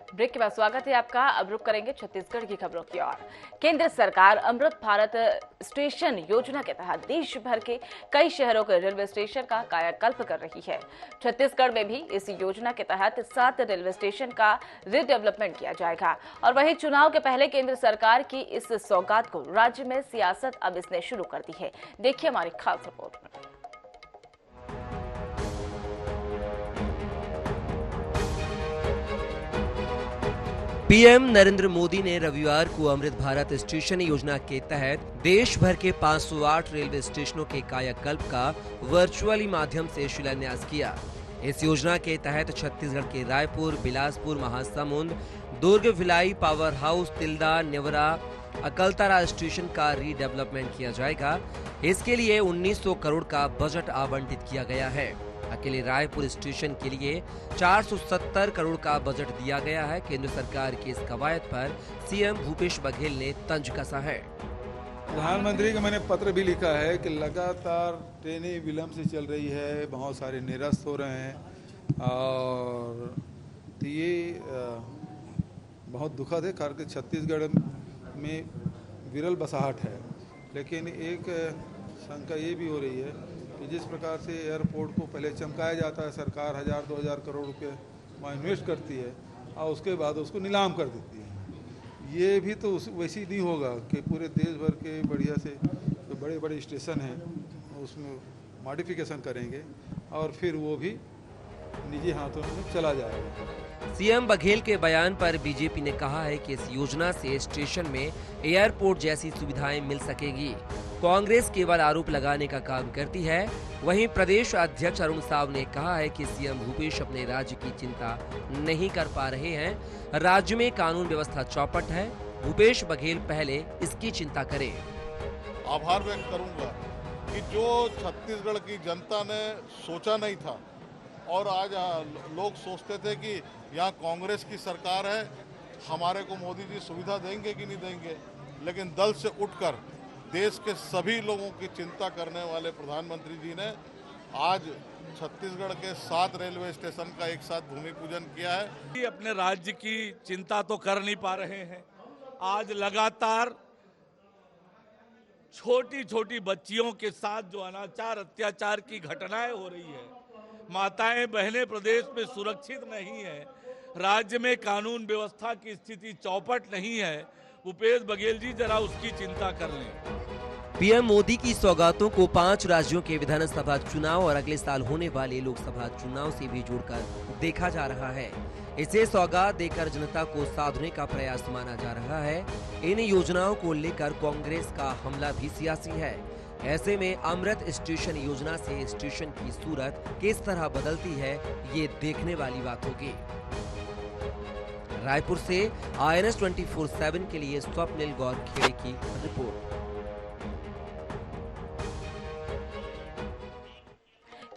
Break के बाद स्वागत है आपका। अब रुक करेंगे छत्तीसगढ़ की खबरों की ओर। केंद्र सरकार अमृत भारत स्टेशन योजना के तहत देश भर के कई शहरों के रेलवे स्टेशन का कायाकल्प कर रही है। छत्तीसगढ़ में भी इस योजना के तहत 7 रेलवे स्टेशन का रीडेवलपमेंट किया जाएगा। और वहीं चुनाव के पहले केंद्र सरकार की इस सौगात को राज्य में सियासत अब इसने शुरू कर दी है। देखिए हमारी खास रिपोर्ट में। पीएम नरेंद्र मोदी ने रविवार को अमृत भारत स्टेशन योजना के तहत देश भर के 508 रेलवे स्टेशनों के कायाकल्प का वर्चुअली माध्यम से शिलान्यास किया। इस योजना के तहत छत्तीसगढ़ के Raipur, Bilaspur, Mahasamund, Durg, Bhilai, power house, Tilda, Neora, Akaltara station का रीडेवलपमेंट किया जाएगा। इसके लिए 1900 करोड़ का बजट आवंटित किया गया है। अकेले रायपुर स्टेशन के लिए 470 करोड़ का बजट दिया गया है। केंद्र सरकार की इस कवायद पर सीएम भूपेश बघेल ने तंज कसा है। प्रधानमंत्री को मैंने पत्र भी लिखा है कि लगातार ट्रेनें विलंब से चल रही है, बहुत सारे निरस्त हो रहे हैं और ये बहुत दुखद है। खासकर छत्तीसगढ़ में विरल बसाहट है, लेकिन एक शंका ये भी हो रही है कि जिस प्रकार से एयरपोर्ट को पहले चमकाया जाता है, सरकार 1000-2000 करोड़ रुपए वहाँ इन्वेस्ट करती है और उसके बाद उसको नीलाम कर देती है। ये भी तो वैसी नहीं होगा कि पूरे देश भर के बढ़िया से जो बड़े बड़े स्टेशन हैं उसमें मॉडिफिकेशन करेंगे और फिर वो भी निजी हाथों में चला जाएगा। सीएम बघेल के बयान पर बीजेपी ने कहा है कि इस योजना से स्टेशन में एयरपोर्ट जैसी सुविधाएं मिल सकेगी। कांग्रेस केवल आरोप लगाने का काम करती है। वहीं प्रदेश अध्यक्ष अरुण साव ने कहा है कि सीएम भूपेश अपने राज्य की चिंता नहीं कर पा रहे हैं। राज्य में कानून व्यवस्था चौपट है। भूपेश बघेल पहले इसकी चिंता करें। आभार व्यक्त करूंगा कि जो छत्तीसगढ़ की जनता ने सोचा नहीं था और आज लोग सोचते थे कि यहाँ कांग्रेस की सरकार है, हमारे को मोदी जी सुविधा देंगे कि नहीं देंगे, लेकिन दल से उठकर देश के सभी लोगों की चिंता करने वाले प्रधानमंत्री जी ने आज छत्तीसगढ़ के 7 रेलवे स्टेशन का एक साथ भूमि पूजन किया है। अपने राज्य की चिंता तो कर नहीं पा रहे हैं। आज लगातार छोटी छोटी बच्चियों के साथ जो अनाचार अत्याचार की घटनाएं हो रही है, माताएं बहनें प्रदेश में सुरक्षित नहीं है, राज्य में कानून व्यवस्था की स्थिति चौपट नहीं है। भूपेश बघेल जी जरा उसकी चिंता कर लें। पीएम मोदी की सौगातों को 5 राज्यों के विधानसभा चुनाव और अगले साल होने वाले लोकसभा चुनाव से भी जोड़कर देखा जा रहा है। इसे सौगात देकर जनता को साधने का प्रयास माना जा रहा है। इन योजनाओं को लेकर कांग्रेस का हमला भी सियासी है। ऐसे में अमृत स्टेशन योजना से स्टेशन की सूरत किस तरह बदलती है, ये देखने वाली बात होगी। रायपुर से INS 24/7 के लिए स्वप्निल गौरखेड़े की रिपोर्ट।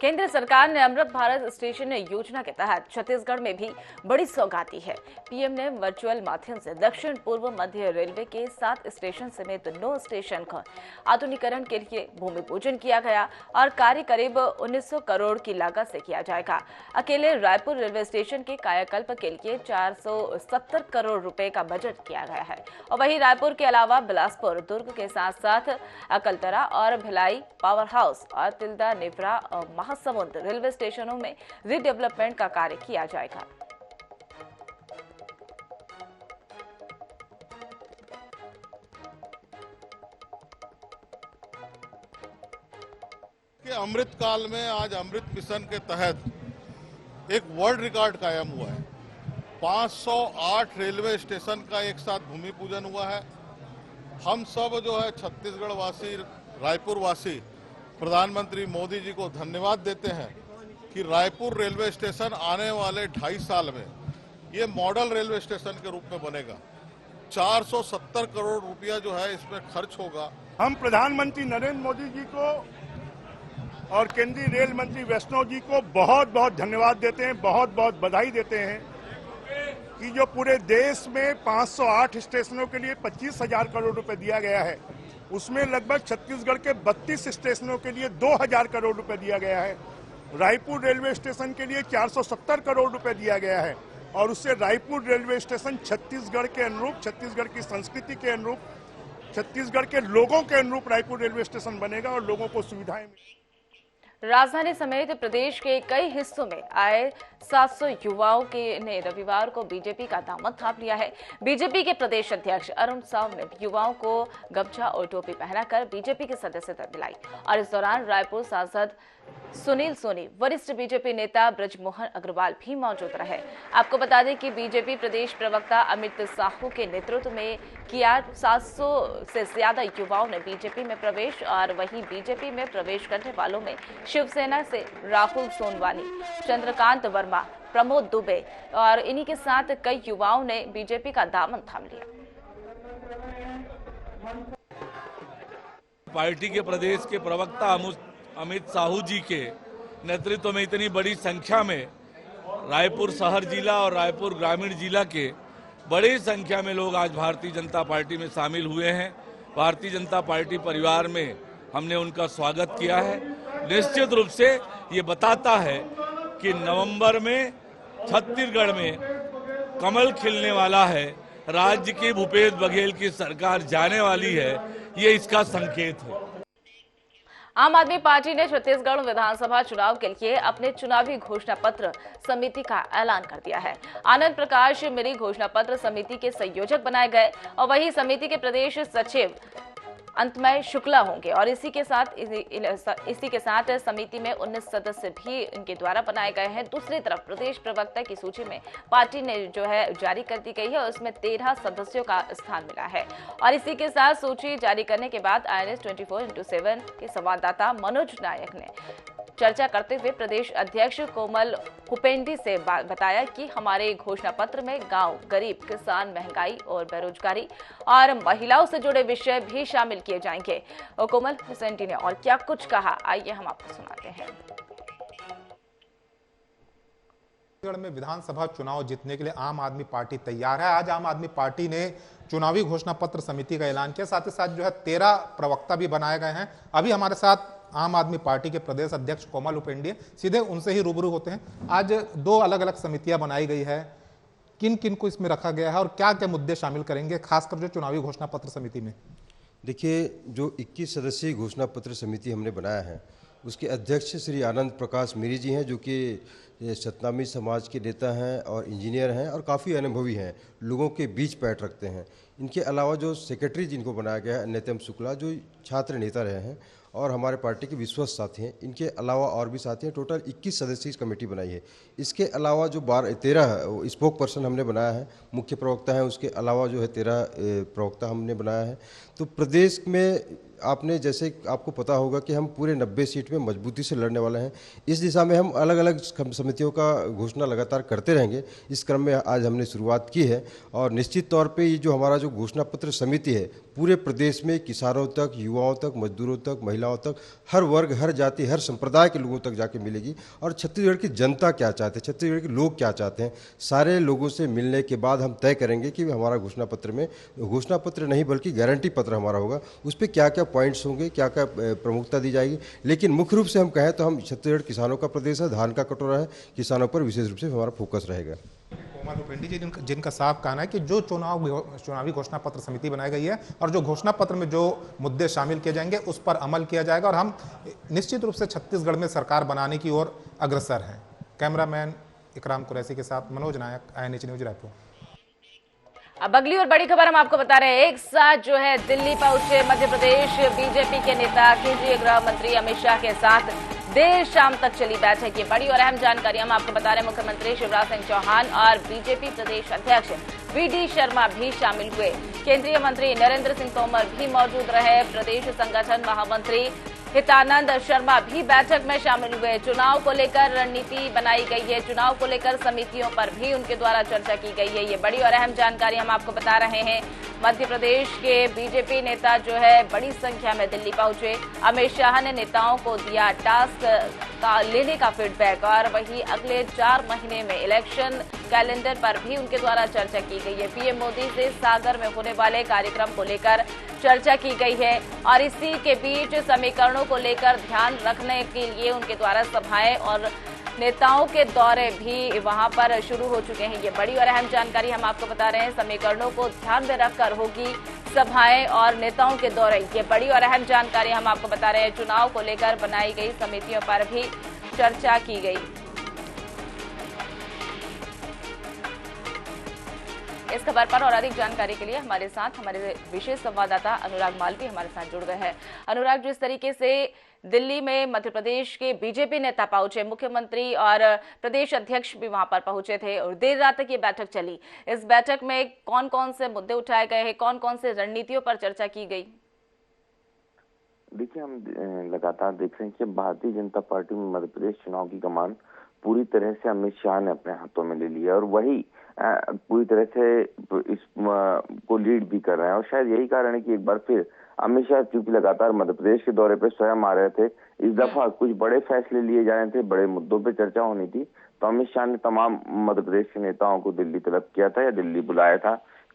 केंद्र सरकार ने अमृत भारत स्टेशन योजना के तहत छत्तीसगढ़ में भी बड़ी सौगात दी है। पीएम ने वर्चुअल माध्यम से दक्षिण पूर्व मध्य रेलवे के 7 स्टेशन समेत 9 स्टेशन का आधुनिकीकरण के लिए भूमि पूजन किया गया और कार्य करीब 1900 करोड़ की लागत से किया जाएगा। अकेले रायपुर रेलवे स्टेशन के कायाकल्प के लिए 470 करोड़ रुपए का बजट किया गया है। और वहीं रायपुर के अलावा बिलासपुर, दुर्ग के साथ साथ अकलतरा और भिलाई, पावर हाउस और तिल्दा, नेवरा और महासमुंद रेलवे स्टेशनों में रीडेवलपमेंट का कार्य किया जाएगा। कि अमृत काल में आज अमृत मिशन के तहत एक वर्ल्ड रिकॉर्ड कायम हुआ है। 508 रेलवे स्टेशन का एक साथ भूमि पूजन हुआ है। हम सब जो है छत्तीसगढ़ वासी, रायपुर वासी प्रधानमंत्री मोदी जी को धन्यवाद देते हैं कि रायपुर रेलवे स्टेशन आने वाले 2.5 साल में ये मॉडल रेलवे स्टेशन के रूप में बनेगा। 470 करोड़ रुपया जो है इसमें खर्च होगा। हम प्रधानमंत्री नरेंद्र मोदी जी को और केंद्रीय रेल मंत्री वैष्णव जी को बहुत बहुत धन्यवाद देते हैं, बहुत बहुत बधाई देते हैं कि जो पूरे देश में 508 स्टेशनों के लिए 25,000 करोड़ रुपए दिया गया है, उसमें लगभग छत्तीसगढ़ के 32 स्टेशनों के लिए 2,000 करोड़ रुपए दिया गया है। रायपुर रेलवे स्टेशन के लिए 470 करोड़ रुपए दिया गया है। और उससे रायपुर रेलवे स्टेशन छत्तीसगढ़ के अनुरूप, छत्तीसगढ़ की संस्कृति के अनुरूप, छत्तीसगढ़ के लोगों के अनुरूप रायपुर रेलवे स्टेशन बनेगा और लोगों को सुविधाएं मिलेंगी। राजधानी समेत प्रदेश के कई हिस्सों में आए 700 युवाओं ने रविवार को बीजेपी का दामन थाम लिया है। बीजेपी के प्रदेश अध्यक्ष अरुण साव ने युवाओं को गमछा और टोपी पहनाकर बीजेपी की सदस्यता दिलाई और इस दौरान रायपुर सांसद सुनील सोनी, वरिष्ठ बीजेपी नेता ब्रजमोहन अग्रवाल भी मौजूद रहे। आपको बता दें कि बीजेपी प्रदेश प्रवक्ता अमित साहू के नेतृत्व में किया 700 से ज्यादा युवाओं ने बीजेपी में प्रवेश और वहीं बीजेपी में प्रवेश करने वालों में शिवसेना से राहुल सोनवानी, चंद्रकांत वर्मा, प्रमोद दुबे और इन्हीं के साथ कई युवाओं ने बीजेपी का दामन थाम लिया। पार्टी के प्रदेश के प्रवक्ता अमित साहू जी के नेतृत्व में इतनी बड़ी संख्या में रायपुर शहर जिला और रायपुर ग्रामीण जिला के बड़ी संख्या में लोग आज भारतीय जनता पार्टी में शामिल हुए हैं। भारतीय जनता पार्टी परिवार में हमने उनका स्वागत किया है। निश्चित रूप से ये बताता है कि नवंबर में छत्तीसगढ़ में कमल खिलने वाला है, राज्य की भूपेश बघेल की सरकार जाने वाली है, ये इसका संकेत है। आम आदमी पार्टी ने छत्तीसगढ़ विधानसभा चुनाव के लिए अपने चुनावी घोषणा पत्र समिति का ऐलान कर दिया है। आनंद प्रकाश मेरी घोषणा पत्र समिति के संयोजक बनाए गए और वही समिति के प्रदेश सचिव अंतमय शुक्ला होंगे और इसी के साथ समिति में 19 सदस्य भी इनके द्वारा बनाए गए हैं। दूसरी तरफ प्रदेश प्रवक्ता की सूची में पार्टी ने जो है जारी कर दी गई है और उसमें 13 सदस्यों का स्थान मिला है और इसी के साथ सूची जारी करने के बाद INS 24/7 के संवाददाता मनोज नायक ने चर्चा करते हुए प्रदेश अध्यक्ष कोमल हुपेंडी से बताया कि हमारे घोषणा पत्र में गांव, गरीब, किसान, महंगाई और बेरोजगारी और महिलाओं से जुड़े विषय भी शामिल किए जाएंगे। और कोमल हुपेंडी ने और क्या कुछ कहा, आइए हम आपको सुनाते हैं। छत्तीसगढ़ में विधानसभा चुनाव जीतने के लिए आम आदमी पार्टी तैयार है। आज आम आदमी पार्टी ने चुनावी घोषणा पत्र समिति का ऐलान किया, साथ ही साथ जो है 13 प्रवक्ता भी बनाए गए हैं। अभी हमारे साथ आम आदमी पार्टी के प्रदेश अध्यक्ष कोमल हुपेंडी, सीधे उनसे ही रूबरू होते हैं। आज 2 अलग अलग समितियां बनाई गई है, किन किन को इसमें रखा गया है और क्या क्या मुद्दे शामिल करेंगे, खासकर जो चुनावी घोषणा पत्र समिति में? देखिए, जो 21 सदस्यीय घोषणा पत्र समिति हमने बनाया है उसके अध्यक्ष श्री आनंद प्रकाश मेरी जी हैं, जो कि सतनामी समाज के नेता हैं और इंजीनियर हैं और काफ़ी अनुभवी हैं, लोगों के बीच पैठ रखते हैं। इनके अलावा जो सेक्रेटरी जिनको बनाया गया है अन्यतम शुक्ला, जो छात्र नेता रहे हैं और हमारे पार्टी के विश्वस्त साथी हैं। इनके अलावा और भी साथी हैं। टोटल 21 सदस्यीय कमेटी बनाई है। इसके अलावा जो 13 स्पोक पर्सन हमने बनाया है, मुख्य प्रवक्ता हैं, उसके अलावा जो है 13 प्रवक्ता हमने बनाया है। तो प्रदेश में आपने जैसे आपको पता होगा कि हम पूरे 90 सीट में मजबूती से लड़ने वाले हैं। इस दिशा में हम अलग अलग समितियों का घोषणा लगातार करते रहेंगे। इस क्रम में आज हमने शुरुआत की है और निश्चित तौर पे ये जो हमारा जो घोषणा पत्र समिति है पूरे प्रदेश में किसानों तक, युवाओं तक, मजदूरों तक, महिलाओं तक, हर वर्ग, हर जाति, हर संप्रदाय के लोगों तक जाके मिलेगी। और छत्तीसगढ़ की जनता क्या चाहते हैं, छत्तीसगढ़ के लोग क्या चाहते हैं, सारे लोगों से मिलने के बाद हम तय करेंगे कि हमारा घोषणा पत्र में, घोषणा पत्र नहीं बल्कि गारंटी पत्र हमारा होगा, उस पर क्या क्या पॉइंट्स होंगे, क्या क्या प्रमुखता दी जाएगी। लेकिन मुख्य रूप से हम कहें तो हम छत्तीसगढ़ किसानों का प्रदेश है, धान का कटोरा है, किसानों पर विशेष रूप से हमारा फोकस रहेगा। कोमल हुपेंडी जी, जिनका साफ कहना है कि जो चुनावी घोषणा पत्र समिति बनाई गई है और जो घोषणा पत्र में जो मुद्दे शामिल किए जाएंगे उस पर अमल किया जाएगा और हम निश्चित रूप से छत्तीसगढ़ में सरकार बनाने की ओर अग्रसर हैं। कैमरामैन इकराम कुरैशी के साथ मनोज नायक, INH न्यूज रायपुर। अब अगली और बड़ी खबर हम आपको बता रहे हैं। एक साथ जो है दिल्ली पहुंचे मध्य प्रदेश बीजेपी के नेता, केंद्रीय गृह मंत्री अमित शाह के साथ देर शाम तक चली बैठक। ये बड़ी और अहम जानकारी हम आपको बता रहे हैं। मुख्यमंत्री शिवराज सिंह चौहान और बीजेपी प्रदेश अध्यक्ष VD शर्मा भी शामिल हुए। केंद्रीय मंत्री नरेंद्र सिंह तोमर भी मौजूद रहे। प्रदेश संगठन महामंत्री हितानंद शर्मा भी बैठक में शामिल हुए। चुनाव को लेकर रणनीति बनाई गई है, चुनाव को लेकर समितियों पर भी उनके द्वारा चर्चा की गई है। ये बड़ी और अहम जानकारी हम आपको बता रहे हैं। मध्य प्रदेश के बीजेपी नेता जो है बड़ी संख्या में दिल्ली पहुंचे। अमित शाह ने नेताओं को दिया टास्क का लेने का फीडबैक और वहीं अगले 4 महीने में इलेक्शन कैलेंडर पर भी उनके द्वारा चर्चा की गई है। पीएम मोदी से सागर में होने वाले कार्यक्रम को लेकर चर्चा की गई है और इसी के बीच समीकरणों को लेकर ध्यान रखने के लिए उनके द्वारा सभाएं और नेताओं के दौरे भी वहां पर शुरू हो चुके हैं। ये बड़ी और अहम जानकारी हम आपको बता रहे हैं। समीकरणों को ध्यान में रखकर होगी सभाएं और नेताओं के दौरे। ये बड़ी और अहम जानकारी हम आपको बता रहे हैं। चुनाव को लेकर बनाई गई समितियों पर भी चर्चा की गई। इस खबर पर और अधिक जानकारी के लिए हमारे साथ हमारे विशेष संवाददाता अनुराग मालवी हमारे साथ जुड़ गए हैं। अनुराग, जिस तरीके से दिल्ली में मध्य प्रदेश के बीजेपी नेता पहुंचे, मुख्यमंत्री और प्रदेश अध्यक्ष भी वहां पर पहुंचे थे और देर रात तक ये बैठक चली, इस बैठक में कौन कौन से मुद्दे उठाए गए हैं, कौन कौन से रणनीतियों पर चर्चा की गई? देखिए, हम लगातार देख रहे हैं कि भारतीय जनता पार्टी में मध्य प्रदेश चुनाव की कमान पूरी तरह से अमित शाह ने अपने हाथों में ले लिया और वही पूरी तरह से इस को लीड भी कर रहे हैं। और शायद यही कारण है कि एक बार फिर अमित शाह क्योंकि लगातार मध्य प्रदेश के दौरे पे स्वयं आ रहे थे, इस दफा कुछ बड़े फैसले लिए जा रहे थे, बड़े मुद्दों पे चर्चा होनी थी, तो अमित शाह ने तमाम मध्य प्रदेश के नेताओं को दिल्ली तलब किया था या दिल्ली बुलाया था।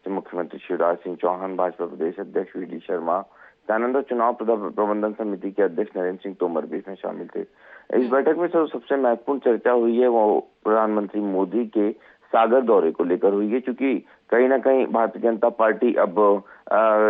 मुख्यमंत्री शिवराज सिंह चौहान, भाजपा प्रदेश अध्यक्ष वी.डी. शर्मा, और चुनाव प्रबंधन समिति के अध्यक्ष नरेंद्र सिंह तोमर भी इसमें शामिल थे। इस बैठक में सबसे महत्वपूर्ण चर्चा हुई है वो प्रधानमंत्री मोदी के सागर दौरे को लेकर हुई है, क्योंकि कहीं ना कहीं भारतीय जनता पार्टी अब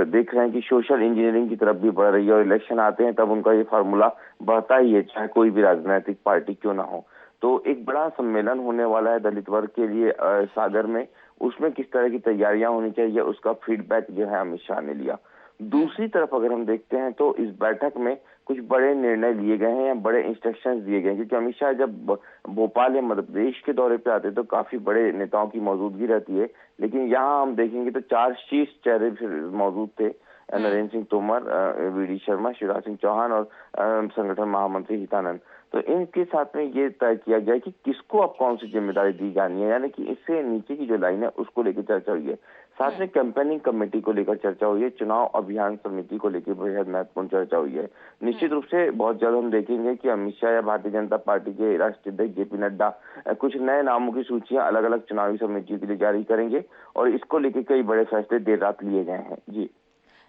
देख रहे हैं कि सोशल इंजीनियरिंग की तरफ भी बढ़ रही है और इलेक्शन आते हैं तब उनका ये फार्मूला बढ़ता ही है, चाहे कोई भी राजनीतिक पार्टी क्यों ना हो। तो एक बड़ा सम्मेलन होने वाला है दलित वर्ग के लिए सागर में, उसमें किस तरह की तैयारियां होनी चाहिए उसका फीडबैक जो है अमित शाह ने लिया। दूसरी तरफ अगर हम देखते हैं तो इस बैठक में कुछ बड़े निर्णय लिए गए हैं या बड़े इंस्ट्रक्शंस दिए गए हैं, क्योंकि अमित शाह जब भोपाल या मध्य प्रदेश के दौरे पे आते हैं तो काफी बड़े नेताओं की मौजूदगी रहती है, लेकिन यहाँ हम देखेंगे तो 4 शीर्ष चेहरे मौजूद थे, नरेंद्र सिंह तोमर, वी.डी. शर्मा, शिवराज सिंह चौहान और संगठन महामंत्री हितानंद। तो इनके साथ में ये तय किया गया कि किसको अब कौन सी जिम्मेदारी दी जानी है, यानी कि इससे नीचे की जो लाइन है उसको लेकर चर्चा हुई है। साथ में कैंपेनिंग कमेटी को लेकर चर्चा हुई है, चुनाव अभियान समिति को लेकर बेहद महत्वपूर्ण चर्चा हुई है। निश्चित रूप से बहुत जल्द हम देखेंगे कि अमित शाह या भारतीय जनता पार्टी के राष्ट्रीय अध्यक्ष जेपी नड्डा कुछ नए नामों की सूचियां अलग अलग चुनावी समितियों के लिए जारी करेंगे और इसको लेकर कई बड़े फैसले देर रात लिए गए हैं।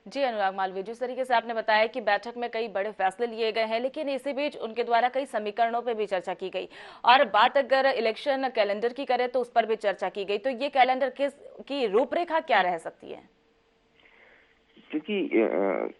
जी अनुराग मालवी, जिस तरीके से आपने बताया कि बैठक में कई बड़े फैसले लिए गए हैं, लेकिन इसी बीच उनके द्वारा कई समीकरणों पे भी चर्चा की गई और बात अगर इलेक्शन कैलेंडर की करें तो उस पर भी चर्चा की गई। तो ये कैलेंडर की रूपरेखा क्या रह सकती है? क्योंकि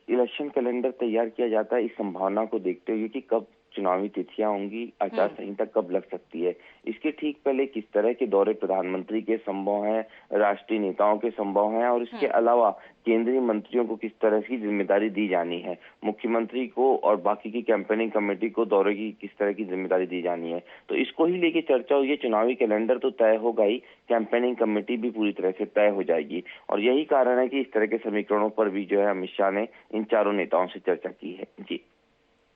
इलेक्शन कैलेंडर तैयार किया जाता है इस संभावना को देखते हुए कि कब चुनावी तिथियां होंगी, आचार संहिता कब लग सकती है। इसके ठीक पहले किस तरह के दौरे प्रधानमंत्री के संभव हैं, राष्ट्रीय नेताओं के संभव हैं और इसके अलावा केंद्रीय मंत्रियों को किस तरह की जिम्मेदारी दी जानी है, मुख्यमंत्री को और बाकी की कैंपेनिंग कमेटी को दौरे की किस तरह की जिम्मेदारी दी जानी है। तो इसको ही लेके चर्चा हुई है। चुनावी कैलेंडर तो तय होगा ही, कैंपेनिंग कमेटी भी पूरी तरह से तय हो जाएगी और यही कारण है कि इस तरह के समीकरणों पर भी जो है अमित शाह ने इन चारों नेताओं से चर्चा की है।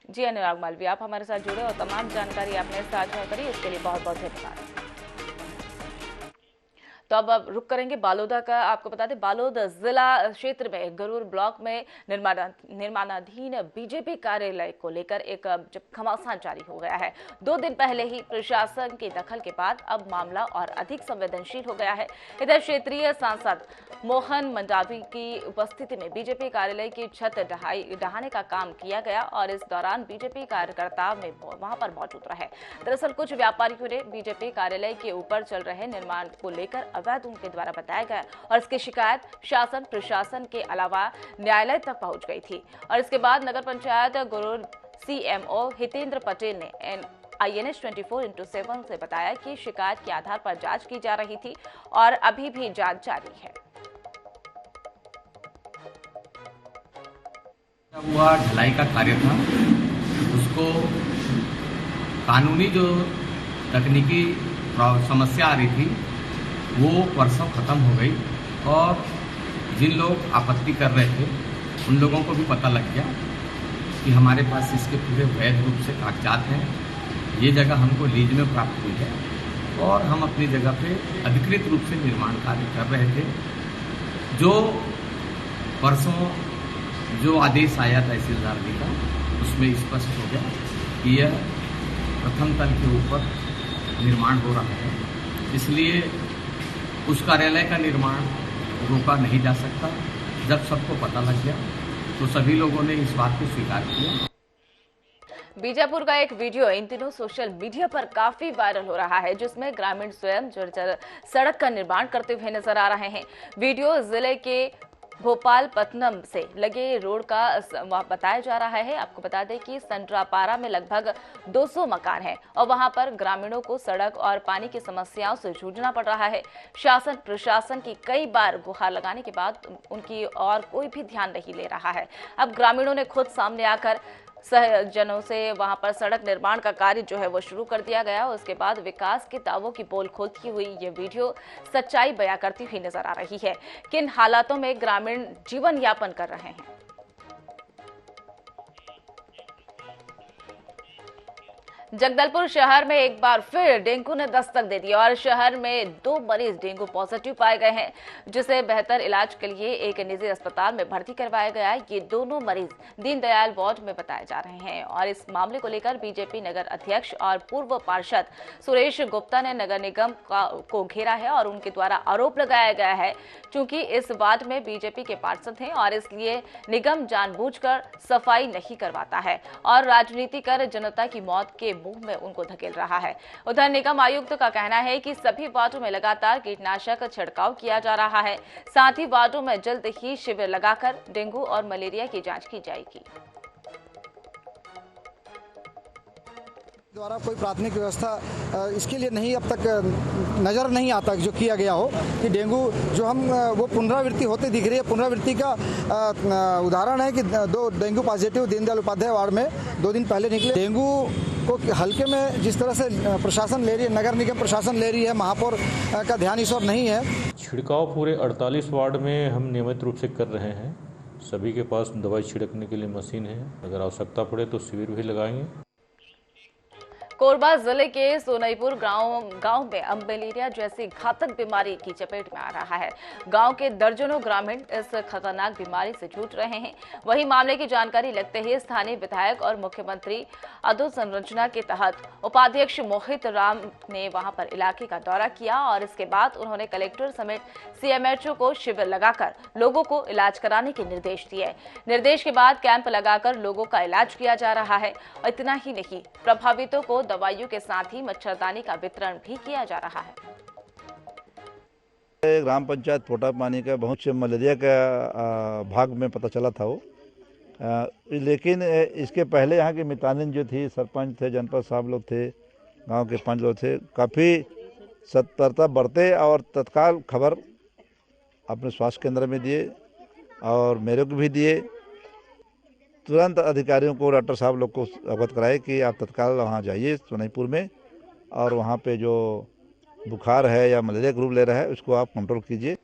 जी अनुराग मालवी, आप हमारे साथ जुड़े और तमाम जानकारी आपने साझा करी, उसके लिए बहुत बहुत धन्यवाद। तो अब रुक करेंगे बालोदा का। आपको बता दें, बालोद जिला क्षेत्र में गरूर ब्लॉक में निर्माणाधीन बीजेपी कार्यालय को लेकर एक घमासान जारी हो गया है। 2 दिन पहले ही प्रशासन के दखल के बाद अब मामला और अधिक संवेदनशील हो गया है। इधर क्षेत्रीय सांसद मोहन मंडावी की उपस्थिति में बीजेपी कार्यालय की छत ढहाने का काम किया गया और इस दौरान बीजेपी कार्यकर्ता में वहां पर मौजूद रहे। दरअसल कुछ व्यापारियों ने बीजेपी कार्यालय के ऊपर चल रहे निर्माण को लेकर अवैध उनके द्वारा बताया गया और इसकी शिकायत शासन प्रशासन के अलावा न्यायालय तक पहुंच गई थी और इसके बाद नगर पंचायत गुरूर सीएमओ हितेंद्र पटेल ने INS 24/7 से बताया कि शिकायत के आधार पर जांच की जा रही थी और अभी भी जांच जारी है। हुआ ढलाई का कार्य था, उसको कानूनी जो तकनीकी समस्या आ रही थी वो परसों खत्म हो गई और जिन लोग आपत्ति कर रहे थे उन लोगों को भी पता लग गया कि हमारे पास इसके पूरे वैध रूप से कागजात हैं, ये जगह हमको लीज में प्राप्त हुई है और हम अपनी जगह पे अधिकृत रूप से निर्माण कार्य कर रहे थे। जो परसों जो आदेश आया तहसीलदार जी का, उसमें स्पष्ट हो गया कि यह प्रथम तल के ऊपर निर्माण हो रहा है, इसलिए उस कार्यालय का निर्माण रोका नहीं जा सकता। जब सबको पता लग गया तो सभी लोगों ने इस बात को स्वीकार किया। बीजापुर का एक वीडियो इन दिनों सोशल मीडिया पर काफी वायरल हो रहा है, जिसमें ग्रामीण स्वयं जर्जर सड़क का निर्माण करते हुए नजर आ रहे हैं। वीडियो जिले के भोपालपट्टनम से लगे रोड का बताया जा रहा है। आपको बता दें कि संड्रापारा में लगभग 200 मकान हैं और वहां पर ग्रामीणों को सड़क और पानी की समस्याओं से जूझना पड़ रहा है। शासन प्रशासन की कई बार गुहार लगाने के बाद उनकी और कोई भी ध्यान नहीं ले रहा है। अब ग्रामीणों ने खुद सामने आकर सहजनों से वहां पर सड़क निर्माण का कार्य जो है वो शुरू कर दिया गया। उसके बाद विकास के दावों की पोल खोलती हुई ये वीडियो सच्चाई बयां करती हुई नजर आ रही है। किन हालातों में ग्रामीण जीवन यापन कर रहे हैं। जगदलपुर शहर में एक बार फिर डेंगू ने दस्तक दे दी और शहर में 2 मरीज डेंगू पॉजिटिव पाए गए हैं, जिसे बेहतर इलाज के लिए एक निजी अस्पताल में भर्ती करवाया गया है। ये दोनों मरीज दीनदयाल वार्ड में बताए जा रहे हैं और इस मामले को लेकर बीजेपी नगर अध्यक्ष और पूर्व पार्षद सुरेश गुप्ता ने नगर निगम को घेरा है और उनके द्वारा आरोप लगाया गया है क्योंकि इस वार्ड में बीजेपी के पार्षद हैं और इसलिए निगम जानबूझकर सफाई नहीं करवाता है और राजनीति कर जनता की मौत के मुंह में उनको धकेल रहा है। उधर निगम आयुक्त का कहना है कि सभी वार्डों में लगातार कीटनाशक छिड़काव किया जा रहा है, साथ ही वार्डों में जल्द ही शिविर लगाकर डेंगू और मलेरिया की जांच की जाएगी। द्वारा कोई प्राथमिक व्यवस्था इसके लिए नहीं अब तक नज़र नहीं आता जो किया गया हो कि डेंगू जो हम वो पुनरावृत्ति होती दिख रही है। पुनरावृत्ति का उदाहरण है कि 2 dengue positive Deendayal Upadhyay ward में 2 दिन पहले निकले। डेंगू को हल्के में जिस तरह से प्रशासन ले रही है, नगर निगम प्रशासन ले रही है, महापौर का ध्यान इस ओर नहीं है। छिड़काव पूरे 48 वार्ड में हम नियमित रूप से कर रहे हैं। सभी के पास दवाई छिड़कने के लिए मशीन है, अगर आवश्यकता पड़े तो शिविर भी लगाएंगे। कोरबा जिले के सोनईपुर गांव में अब मलेरिया जैसी घातक बीमारी की चपेट में आ रहा है। गांव के दर्जनों ग्रामीण इस खतरनाक बीमारी से जूझ रहे हैं। वहीं मामले की जानकारी लगते ही स्थानीय विधायक और मुख्यमंत्री अधोसंरचना के तहत उपाध्यक्ष मोहित राम ने वहां पर इलाके का दौरा किया और इसके बाद उन्होंने कलेक्टर समेत CMHO को शिविर लगाकर लोगों को इलाज कराने के निर्देश दिए। निर्देश के बाद कैंप लगाकर लोगों का इलाज किया जा रहा है। इतना ही नहीं, प्रभावितों को दवाइयों के साथ ही मच्छरदानी का वितरण भी किया जा रहा है। ग्राम पंचायत पोटा पानी का बहुत से मलेरिया का भाग में पता चला था वो, लेकिन इसके पहले यहाँ के मितानिन जो थी, सरपंच थे, जनपद साहब लोग थे, गांव के 5 लोग थे, काफ़ी सतर्कता बरते और तत्काल खबर अपने स्वास्थ्य केंद्र में दिए और मेरे को भी दिए। तुरंत अधिकारियों को, डॉक्टर साहब लोग को अवगत कराए कि आप तत्काल वहाँ जाइए सोनईपुर में और वहाँ पे जो बुखार है या मलेरिया का रूप ले रहा है उसको आप कंट्रोल कीजिए।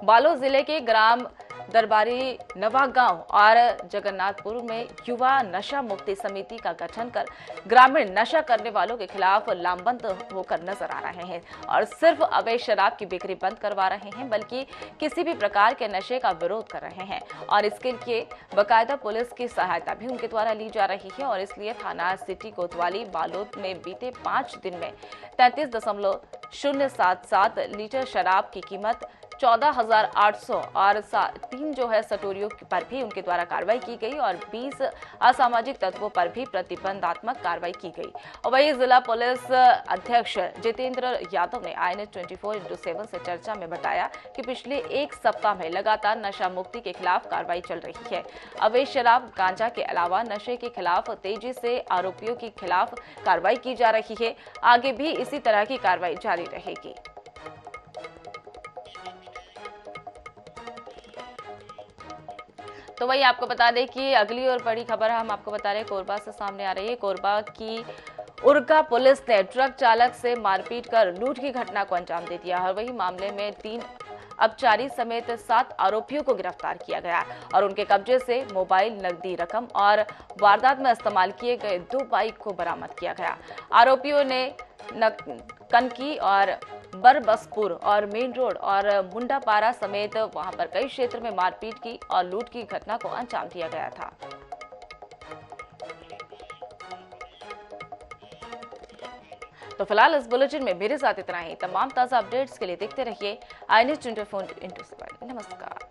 बालोद जिले के ग्राम दरबारी नवागांव और जगन्नाथपुर में युवा नशा मुक्ति समिति का गठन कर ग्रामीण नशा करने वालों के खिलाफ लामबंद होकर नजर आ रहे हैं और सिर्फ अवैध शराब की बिक्री बंद करवा रहे हैं, बल्कि किसी भी प्रकार के नशे का विरोध कर रहे हैं और इसके लिए बाकायदा पुलिस की सहायता भी उनके द्वारा ली जा रही है। और इसलिए थाना सिटी कोतवाली बालोद में बीते 5 दिन में 33.077 लीटर शराब की कीमत 14,800 और 3 जो है सटोरियों पर भी उनके द्वारा कार्रवाई की गई और 20 असामाजिक तत्वों पर भी प्रतिबंधात्मक कार्रवाई की गई। और वही जिला पुलिस अध्यक्ष जितेंद्र यादव ने INS 24/7 से चर्चा में बताया कि पिछले 1 सप्ताह में लगातार नशा मुक्ति के खिलाफ कार्रवाई चल रही है। अवैध शराब, गांजा के अलावा नशे के खिलाफ तेजी से आरोपियों के खिलाफ कार्रवाई की जा रही है। आगे भी इसी तरह की कार्रवाई जारी रहेगी। तो वही आपको बता दें कि अगली और बड़ी खबर हम आपको बता रहे हैं कोरबा से सामने आ रही है। कोरबा की उरगा पुलिस ने ट्रक चालक से मारपीट कर लूट की घटना को अंजाम दे दिया और वही मामले में 3 अपचारी समेत 7 आरोपियों को गिरफ्तार किया गया और उनके कब्जे से मोबाइल, नकदी रकम और वारदात में इस्तेमाल किए गए 2 बाइक को बरामद किया गया। आरोपियों ने कनकी और बरबसपुर और मेन रोड और मुंडापारा समेत वहां पर कई क्षेत्र में मारपीट की और लूट की घटना को अंजाम दिया गया था। तो फिलहाल इस बुलेटिन में मेरे साथ इतना ही। तमाम ताजा अपडेट्स के लिए देखते रहिए INS 24/7। नमस्कार।